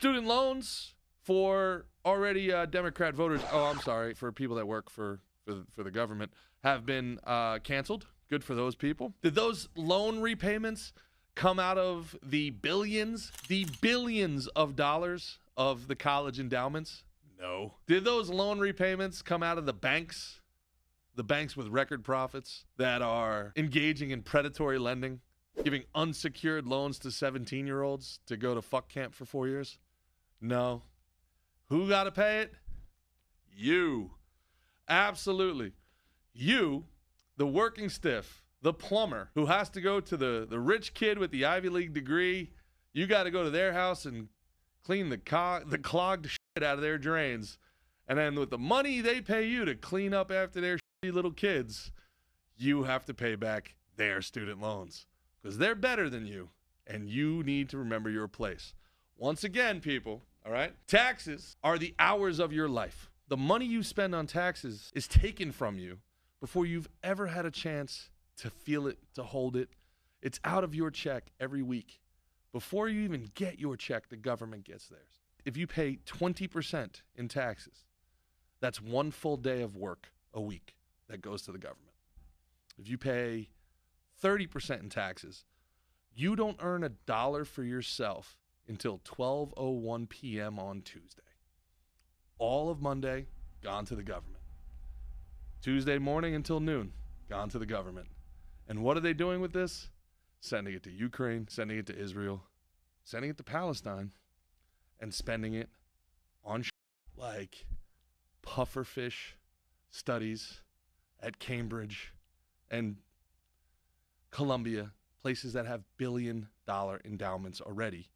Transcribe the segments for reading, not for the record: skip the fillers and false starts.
Student loans for already Democrat voters, I'm sorry, for people that work for the government, have been canceled. Good for those people. Did those loan repayments come out of the billions of dollars of the college endowments? No. Did those loan repayments come out of the banks with record profits that are engaging in predatory lending, giving unsecured loans to 17-year-olds to go to fuck camp for 4 years? No. Who got to pay it? You. Absolutely. You, the working stiff, the plumber who has to go to the rich kid with the Ivy League degree. You got to go to their house and clean the clogged shit out of their drains. And then with the money they pay you to clean up after their shitty little kids, you have to pay back their student loans because they're better than you, and you need to remember your place. Once again, people, all right? Taxes are the hours of your life. The money you spend on taxes is taken from you before you've ever had a chance to feel it, to hold it. It's out of your check every week. Before you even get your check, the government gets theirs. If you pay 20% in taxes, that's one full day of work a week that goes to the government. If you pay 30% in taxes, you don't earn $1 for yourself until 12:01 p.m. on Tuesday. All of Monday, gone to the government. Tuesday morning until noon, gone to the government. And what are they doing with this? Sending it to Ukraine, sending it to Israel, sending it to Palestine, and spending it on like pufferfish studies at Cambridge and Columbia, places that have billion-dollar endowments already,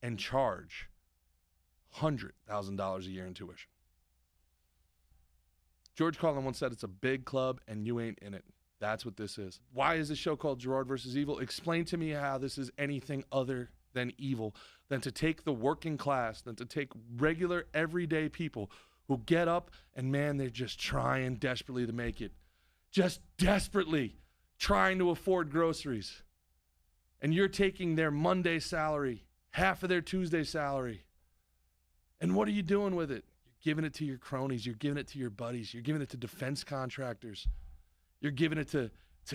and charge $100,000 a year in tuition. George Carlin once said it's a big club and you ain't in it. That's what this is. Why is this show called Gerard versus Evil? Explain to me how this is anything other than evil, than to take the working class, than to take regular, everyday people who get up and, man, they're just trying desperately to make it. Just desperately trying to afford groceries. And you're taking their Monday salary, half of their Tuesday salary. And what are you doing with it? You're giving it to your cronies. You're giving it to your buddies. You're giving it to defense contractors. You're giving it to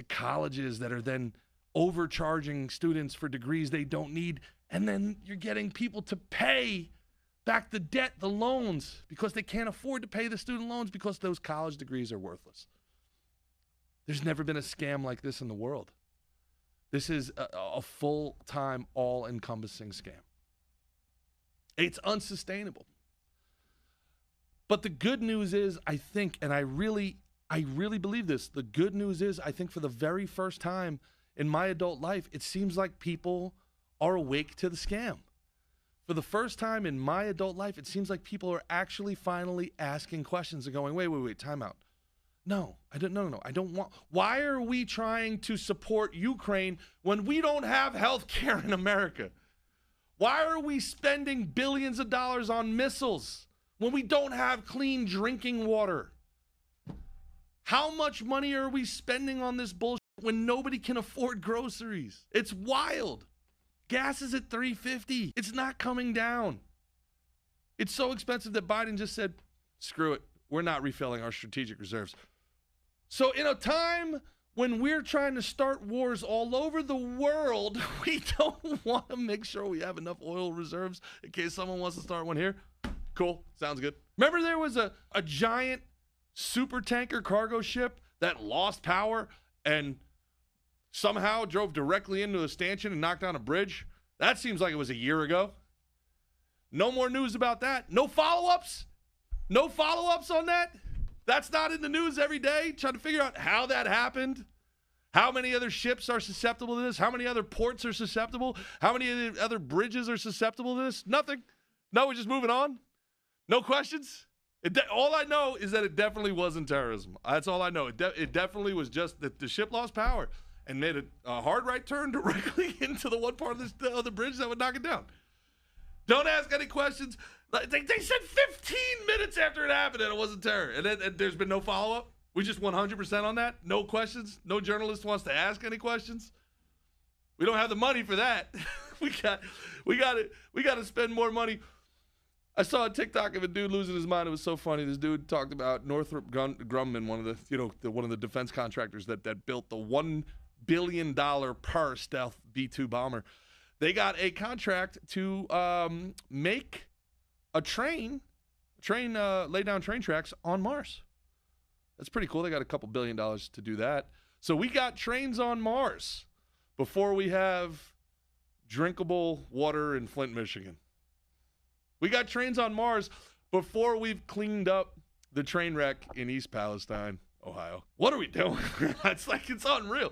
colleges that are then overcharging students for degrees they don't need. And then you're getting people to pay back the debt, the loans, because they can't afford to pay the student loans because those college degrees are worthless. There's never been a scam like this in the world. This is a full-time, all-encompassing scam. It's unsustainable. But the good news is, I think, and I really believe this, the good news is, I think for the very first time in my adult life, it seems like people are awake to the scam. For the first time in my adult life, it seems like people are actually finally asking questions and going, wait, time out. No, I don't want. Why are we trying to support Ukraine when we don't have health care in America? Why are we spending billions of dollars on missiles when we don't have clean drinking water? How much money are we spending on this bullshit when nobody can afford groceries? It's wild. Gas is at $3.50. It's not coming down. It's so expensive that Biden just said, screw it. We're not refilling our strategic reserves. So in a time when we're trying to start wars all over the world, we don't want to make sure we have enough oil reserves in case someone wants to start one here. Cool. Sounds good. Remember there was a giant super tanker cargo ship that lost power and somehow drove directly into a stanchion and knocked down a bridge? That seems like it was a year ago. No more news about that. No follow-ups? No follow-ups on that? That's not in the news every day, trying to figure out how that happened. How many other ships are susceptible to this? How many other ports are susceptible? How many other bridges are susceptible to this? Nothing. No, we're just moving on. No questions. All I know is that it definitely wasn't terrorism. That's all I know. It definitely was just that the ship lost power and made a hard right turn directly into the one part of the bridge that would knock it down. Don't ask any questions. They said 15 minutes after it happened and it wasn't terror. And there's been no follow-up. We just 100% on that. No questions. No journalist wants to ask any questions. We don't have the money for that. we got to spend more money. I saw a TikTok of a dude losing his mind. It was so funny. This dude talked about Northrop Grumman, one of the, one of the defense contractors that built the $1 billion per stealth B-2 bomber. They got a contract to make a lay down train tracks on Mars. That's pretty cool. They got a couple $1 billion to do that. So we got trains on Mars before we have drinkable water in Flint, Michigan. We got trains on Mars before we've cleaned up the train wreck in East Palestine, Ohio. What are we doing? It's unreal.